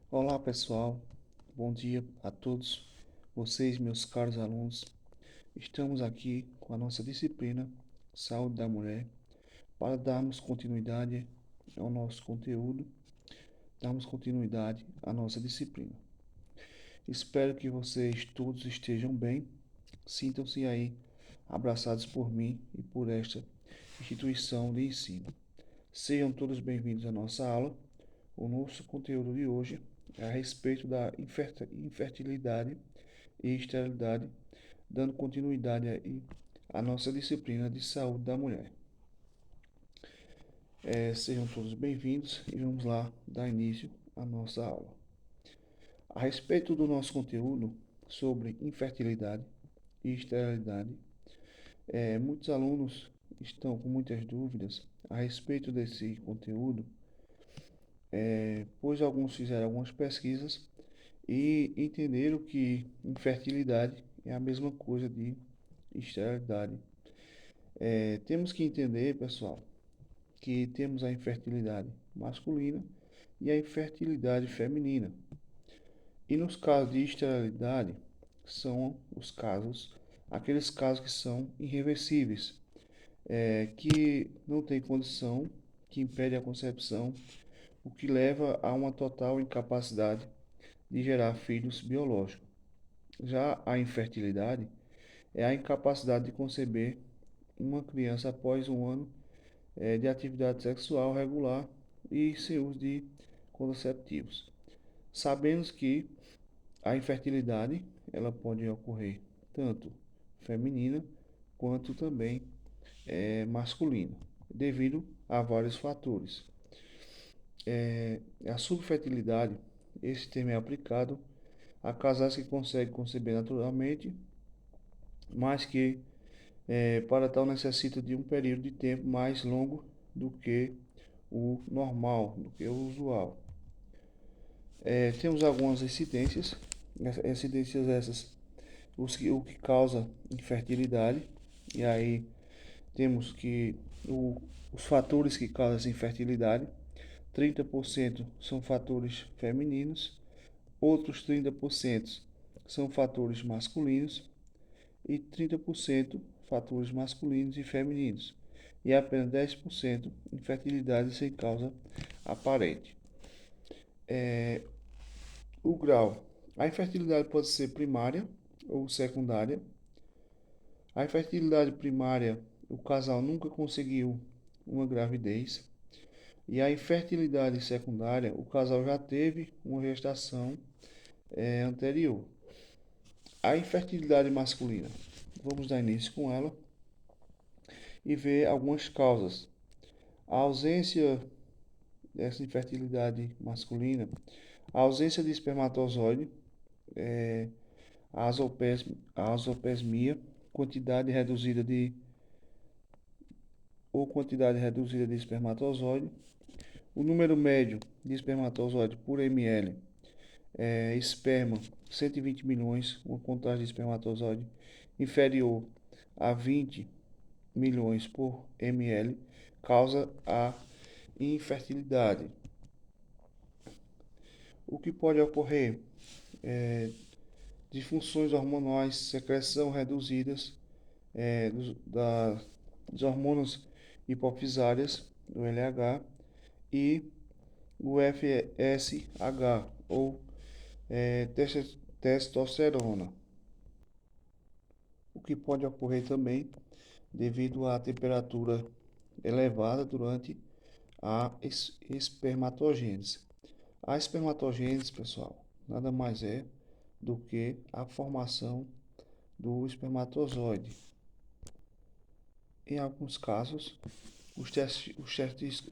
Olá pessoal, bom dia a todos vocês, meus caros alunos. Estamos aqui com a nossa disciplina Saúde da Mulher para darmos continuidade ao nosso conteúdo, darmos continuidade à nossa disciplina. Espero que vocês todos estejam bem, sintam-se aí abraçados por mim e por esta instituição de ensino. Sejam todos bem-vindos à nossa aula. O nosso conteúdo de hoje é a respeito da infertilidade e esterilidade, dando continuidade aí à nossa disciplina de saúde da mulher. Sejam todos bem-vindos e vamos lá dar início à nossa aula. A respeito do nosso conteúdo sobre infertilidade e esterilidade, muitos alunos estão com muitas dúvidas a respeito desse conteúdo, pois alguns fizeram algumas pesquisas e entenderam que infertilidade é a mesma coisa de esterilidade. Temos que entender, pessoal, que temos a infertilidade masculina e a infertilidade feminina. E nos casos de esterilidade, são aqueles casos que são irreversíveis, que não tem condição, que impede a concepção, o que leva a uma total incapacidade de gerar filhos biológicos. Já a infertilidade é a incapacidade de conceber uma criança após um ano de atividade sexual regular e sem uso de contraceptivos. Sabemos que a infertilidade ela pode ocorrer tanto feminina quanto também masculina, devido a vários fatores. A subfertilidade, esse termo é aplicado a casais que conseguem conceber naturalmente, mas que para tal necessita de um período de tempo mais longo do que o normal, do que o usual. Temos algumas incidências essas, o que causa infertilidade, e aí temos que os fatores que causam essa infertilidade, 30% são fatores femininos, outros 30% são fatores masculinos e 30% fatores masculinos e femininos, e apenas 10% infertilidade sem causa aparente. O grau. A infertilidade pode ser primária ou secundária. A infertilidade primária, o casal nunca conseguiu uma gravidez. E a infertilidade secundária, o casal já teve uma gestação anterior. A infertilidade masculina, vamos dar início com ela e ver algumas causas. A ausência dessa infertilidade masculina, a ausência de espermatozoide, a azopesmia, quantidade reduzida de quantidade reduzida de espermatozoide, o número médio de espermatozoide por ml, esperma 120 milhões, uma contagem de espermatozoide inferior a 20 milhões por ml, causa a infertilidade. O que pode ocorrer? Disfunções hormonais, secreção reduzidas dos hormônios hipofisárias, do LH, e o FSH, ou testosterona. O que pode ocorrer também devido à temperatura elevada durante a espermatogênese. A espermatogênese, pessoal, nada mais é do que a formação do espermatozoide. Em alguns casos, os testes,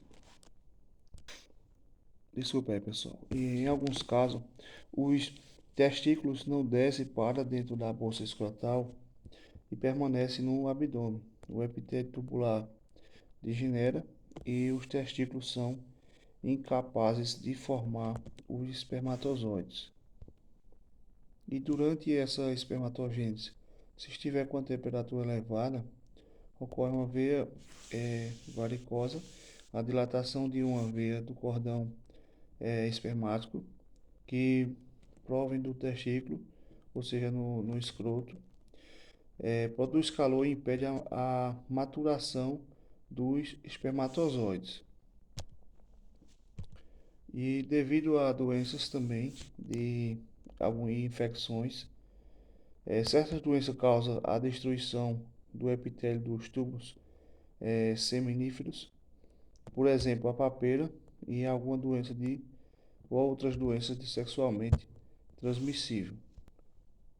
desculpa aí, pessoal. E em alguns casos, os testículos não descem para dentro da bolsa escrotal e permanecem no abdômen. O epitélio tubular degenera e os testículos são incapazes de formar os espermatozoides. E durante essa espermatogênese, se estiver com a temperatura elevada, ocorre uma veia varicosa, a dilatação de uma veia do cordão espermático, que provém do testículo, ou seja, no escroto, produz calor e impede a maturação dos espermatozoides. E devido a doenças também, de algumas infecções, certas doenças causam a destruição do epitélio dos tubos seminíferos, por exemplo, a papeira e alguma doença ou outras doenças de sexualmente transmissível.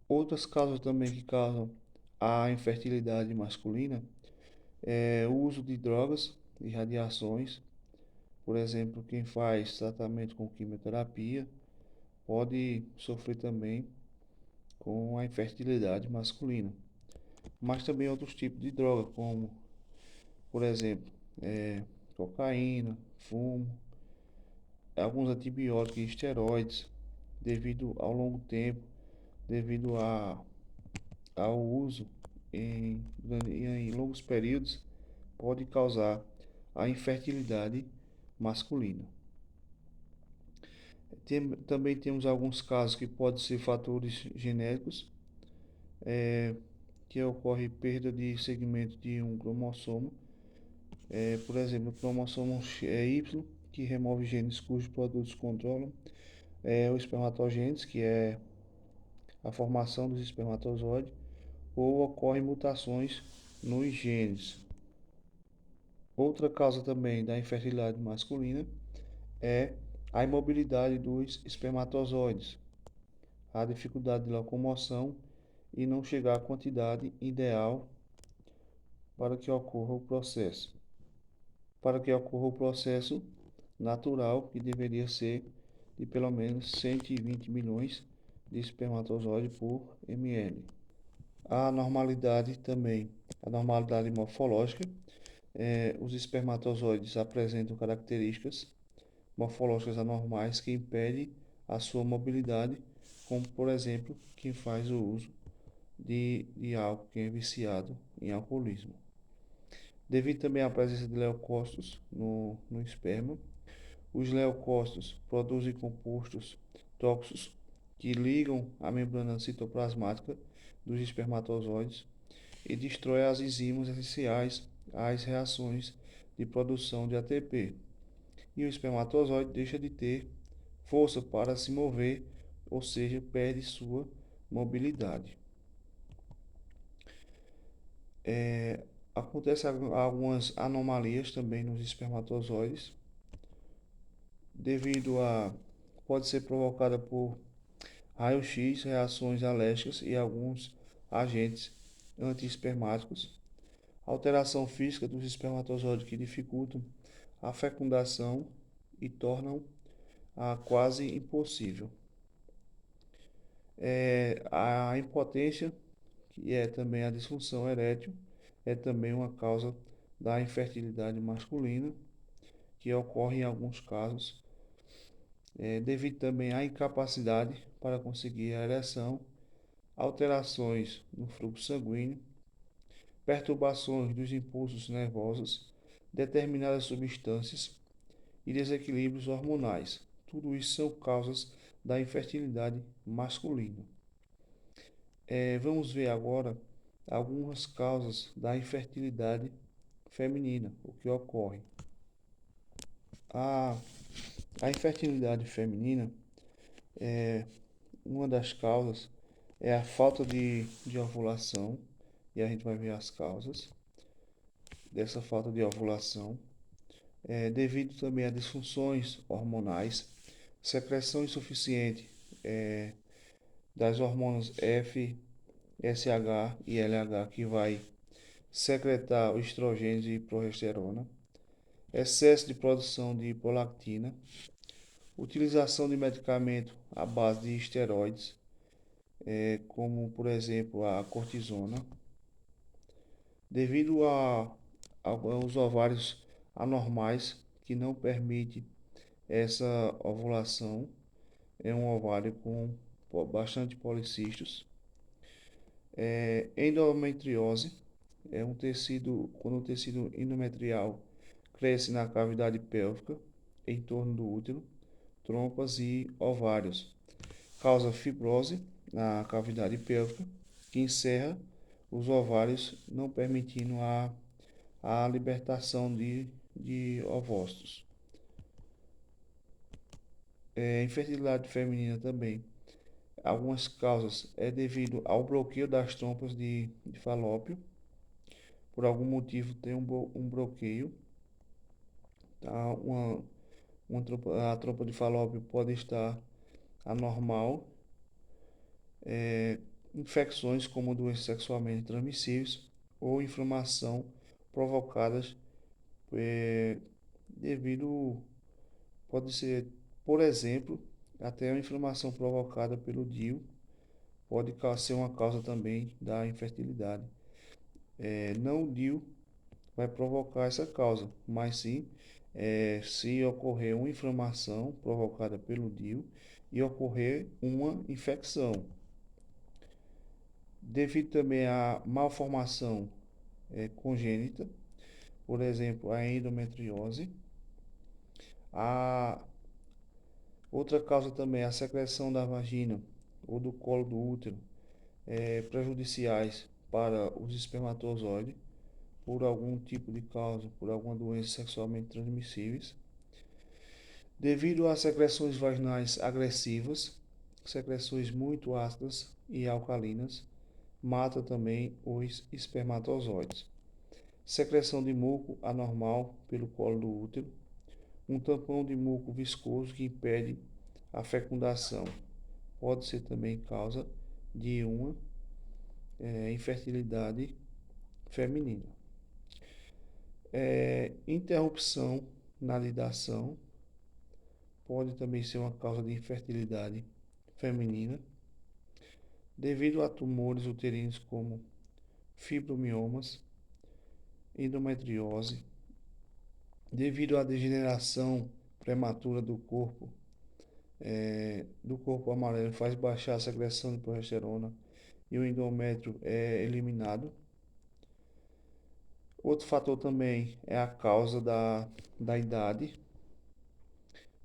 Outras causas também que causam a infertilidade masculina é o uso de drogas e radiações. Por exemplo, quem faz tratamento com quimioterapia pode sofrer também com a infertilidade masculina. Mas também outros tipos de droga, como, por exemplo, cocaína, fumo, alguns antibióticos e esteroides, devido ao longo tempo, devido ao uso em longos períodos, pode causar a infertilidade masculina. Também temos alguns casos que podem ser fatores genéticos, que ocorre perda de segmento de um cromossomo, por exemplo, o cromossomo Y, que remove genes cujos produtos controlam o espermatogênese, que é a formação dos espermatozoides, ou ocorrem mutações nos genes. Outra causa também da infertilidade masculina é a imobilidade dos espermatozoides, a dificuldade de locomoção e não chegar à quantidade ideal para que ocorra o processo. Para que ocorra o processo natural, que deveria ser de pelo menos 120 milhões de espermatozoides por ml. A normalidade também, a normalidade morfológica, os espermatozoides apresentam características morfológicas anormais que impedem a sua mobilidade, como por exemplo quem faz o uso de álcool, quem é viciado em alcoolismo. Devido também à presença de leucócitos no esperma, os leucócitos produzem compostos tóxicos que ligam a membrana citoplasmática dos espermatozoides e destrói as enzimas essenciais às reações de produção de ATP. E o espermatozoide deixa de ter força para se mover, ou seja, perde sua mobilidade. Acontecem algumas anomalias também nos espermatozoides, devido a pode ser provocada por raio-x, reações alérgicas e alguns agentes antiespermáticos, alteração física dos espermatozoides que dificultam a fecundação e tornam a quase impossível. A impotência, que é também a disfunção erétil, é também uma causa da infertilidade masculina, que ocorre em alguns casos, devido também à incapacidade para conseguir a ereção, alterações no fluxo sanguíneo, perturbações dos impulsos nervosos, determinadas substâncias e desequilíbrios hormonais. Tudo isso são causas da infertilidade masculina. Vamos ver agora algumas causas da infertilidade feminina, o que ocorre. A, a infertilidade feminina, uma das causas é a falta de ovulação, e a gente vai ver as causas dessa falta de ovulação, devido também a disfunções hormonais, secreção insuficiente das hormonas FSH e LH, que vai secretar o estrogênio e progesterona, excesso de produção de prolactina, utilização de medicamento à base de esteroides, como por exemplo a cortisona, devido aos ovários anormais que não permite essa ovulação. É um ovário com bastante policistos. Endometriose é um tecido, quando o tecido endometrial cresce na cavidade pélvica em torno do útero, trompas e ovários. Causa fibrose na cavidade pélvica, que encerra os ovários, não permitindo a libertação de ovócitos. Infertilidade feminina também. Algumas causas é devido ao bloqueio das trompas de falópio. Por algum motivo tem um bloqueio. Tá? A trompa de falópio pode estar anormal. Infecções como doenças sexualmente transmissíveis ou inflamação provocadas devido, pode ser, por exemplo, até a inflamação provocada pelo DIU pode ser uma causa também da infertilidade. Não o DIU vai provocar essa causa, mas sim se ocorrer uma inflamação provocada pelo DIU e ocorrer uma infecção. Devido também à malformação congênita, por exemplo, a endometriose. A outra causa também é a secreção da vagina ou do colo do útero, prejudiciais para os espermatozoides por algum tipo de causa, por alguma doença sexualmente transmissíveis. Devido a secreções vaginais agressivas, secreções muito ácidas e alcalinas, mata também os espermatozoides. Secreção de muco anormal pelo colo do útero, um tampão de muco viscoso que impede a fecundação. Pode ser também causa de uma infertilidade feminina. Interrupção na lidação pode também ser uma causa de infertilidade feminina, devido a tumores uterinos como fibromiomas, endometriose, devido à degeneração prematura do corpo amarelo, faz baixar a secreção de progesterona e o endométrio é eliminado. Outro fator também é a causa da idade,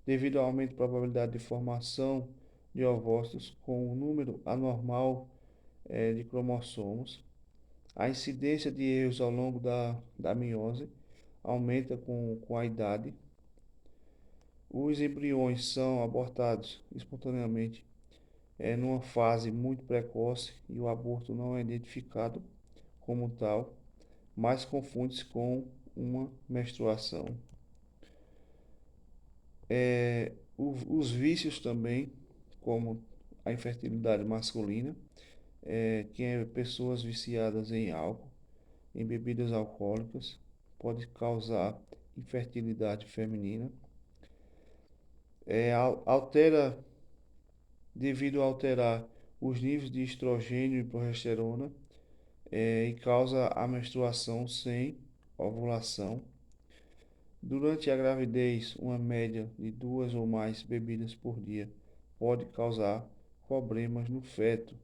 devido ao aumento da probabilidade de formação de ovócitos com um número anormal de cromossomos. A incidência de erros ao longo da meiose aumenta com a idade. Os embriões são abortados espontaneamente numa fase muito precoce e o aborto não é identificado como tal, mas confunde-se com uma menstruação. Os vícios também, como a infertilidade masculina, que é pessoas viciadas em álcool, em bebidas alcoólicas, pode causar infertilidade feminina. Altera, devido a alterar os níveis de estrogênio e progesterona, e causa a menstruação sem ovulação. Durante a gravidez, uma média de 2 ou mais bebidas por dia pode causar problemas no feto.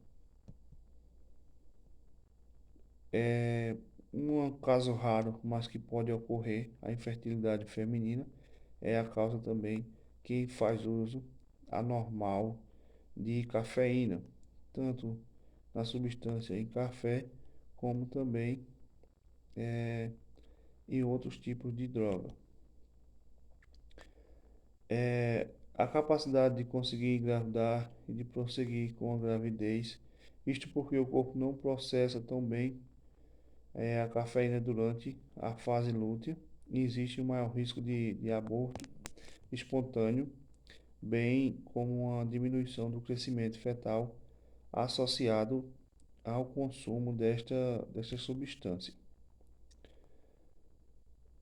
Um caso raro, mas que pode ocorrer, a infertilidade feminina, é a causa também que faz uso anormal de cafeína, tanto na substância em café, como também em outros tipos de droga. A capacidade de conseguir engravidar e de prosseguir com a gravidez, isto porque o corpo não processa tão bem a cafeína durante a fase lútea e existe um maior risco de aborto espontâneo, bem como uma diminuição do crescimento fetal associado ao consumo desta substância.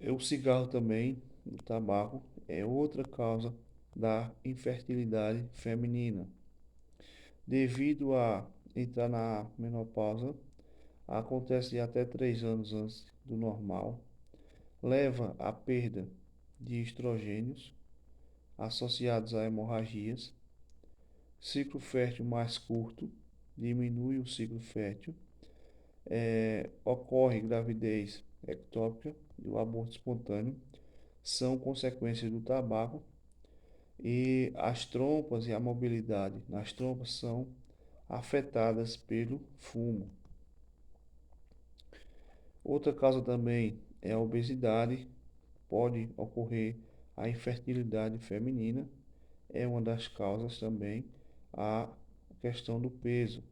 O cigarro também, o tabaco, é outra causa da infertilidade feminina. Devido a entrar na menopausa, acontece até 3 anos antes do normal, leva à perda de estrogênios associados a hemorragias, ciclo fértil mais curto, diminui o ciclo fértil, ocorre gravidez ectópica e o aborto espontâneo, são consequências do tabaco e as trompas e a mobilidade nas trompas são afetadas pelo fumo. Outra causa também é a obesidade, pode ocorrer a infertilidade feminina, é uma das causas também a questão do peso.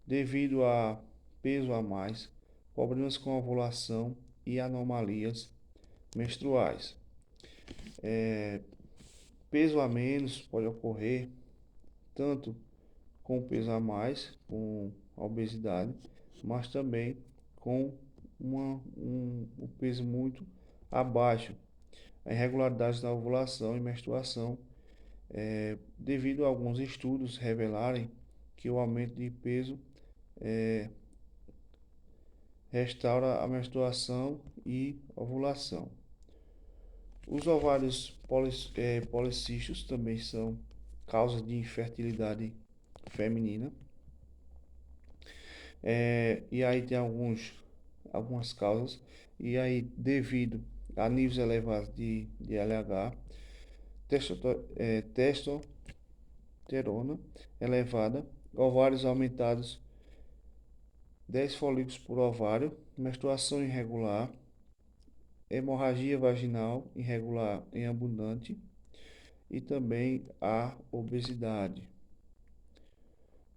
Devido a peso a mais, problemas com ovulação e anomalias menstruais. Peso a menos pode ocorrer tanto com peso a mais, com a obesidade, mas também com um peso muito abaixo. A irregularidade na ovulação e menstruação, devido a alguns estudos revelarem que o aumento de peso restaura a menstruação e ovulação. Os ovários policísticos também são causas de infertilidade feminina. E aí tem algumas causas. E aí, devido a níveis elevados de LH, testosterona elevada, ovários aumentados, 10 folículos por ovário, menstruação irregular, hemorragia vaginal irregular e abundante e também a obesidade.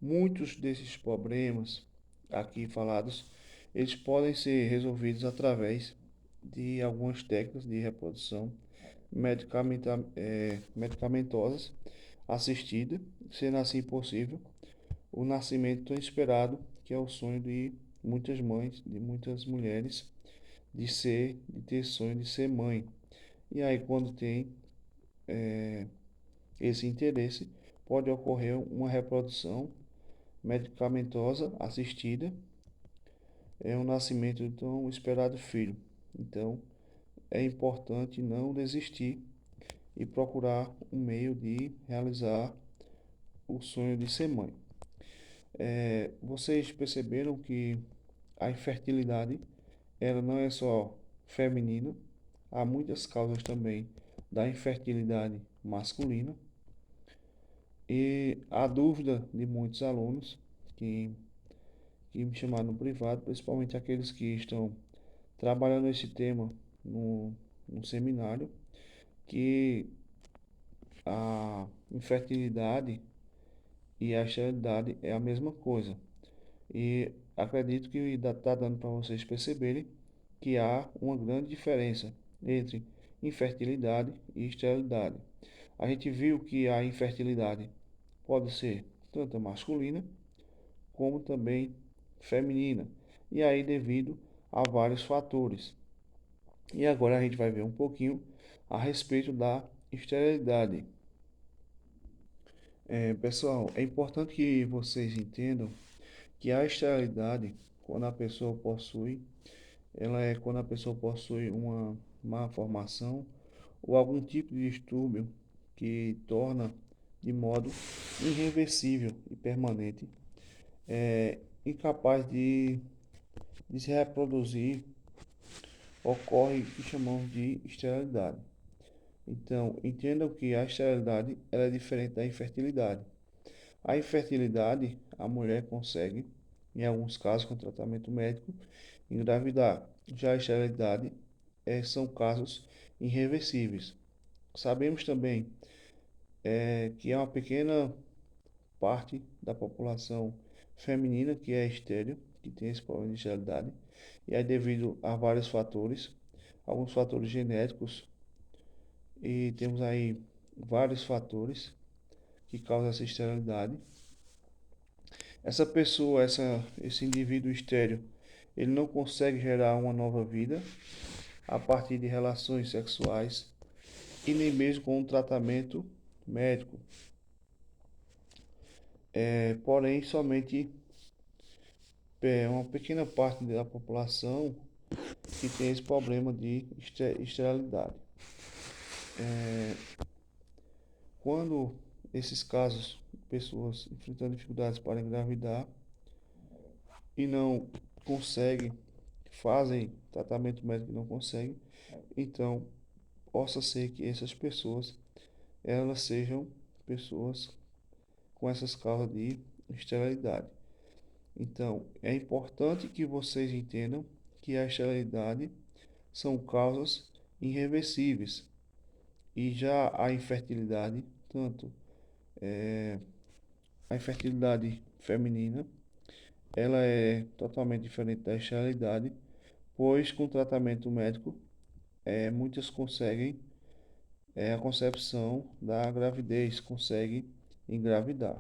Muitos desses problemas aqui falados, eles podem ser resolvidos através de algumas técnicas de reprodução medicamentosas assistida, sendo assim possível o nascimento tão esperado, que é o sonho de muitas mães, de muitas mulheres, de ter sonho de ser mãe. E aí, quando tem esse interesse, pode ocorrer uma reprodução medicamentosa assistida, é o nascimento do tão esperado filho. Então, é importante não desistir e procurar um meio de realizar o sonho de ser mãe. Vocês perceberam que a infertilidade ela não é só feminina, há muitas causas também da infertilidade masculina. E a dúvida de muitos alunos que, que me chamaram no privado, principalmente aqueles que estão trabalhando esse tema no seminário, que a infertilidade e a esterilidade é a mesma coisa. E acredito que está dando para vocês perceberem que há uma grande diferença entre infertilidade e esterilidade. A gente viu que a infertilidade pode ser tanto masculina como também feminina, e aí devido a vários fatores. E agora a gente vai ver um pouquinho a respeito da esterilidade. Pessoal, é importante que vocês entendam que a esterilidade, quando a pessoa possui, ela é quando a pessoa possui uma má formação ou algum tipo de distúrbio que torna de modo irreversível e permanente, incapaz de se reproduzir, ocorre o que chamamos de esterilidade. Então, entendam que a esterilidade ela é diferente da infertilidade. A infertilidade, a mulher consegue, em alguns casos com tratamento médico, engravidar. Já a esterilidade são casos irreversíveis. Sabemos também que é uma pequena parte da população feminina que é estéril, que tem esse problema de esterilidade, e é devido a vários fatores, alguns fatores genéticos, e temos aí vários fatores que causam essa esterilidade. Essa pessoa, esse indivíduo estéril, ele não consegue gerar uma nova vida a partir de relações sexuais e nem mesmo com um tratamento médico. Porém, somente uma pequena parte da população que tem esse problema de esterilidade. Quando esses casos, pessoas enfrentando dificuldades para engravidar e não conseguem, fazem tratamento médico e não conseguem, então possa ser que essas pessoas elas sejam pessoas com essas causas de esterilidade. Então, é importante que vocês entendam que a esterilidade são causas irreversíveis e já a infertilidade, tanto a infertilidade feminina, ela é totalmente diferente da esterilidade, pois com tratamento médico, muitas conseguem a concepção da gravidez, conseguem engravidar.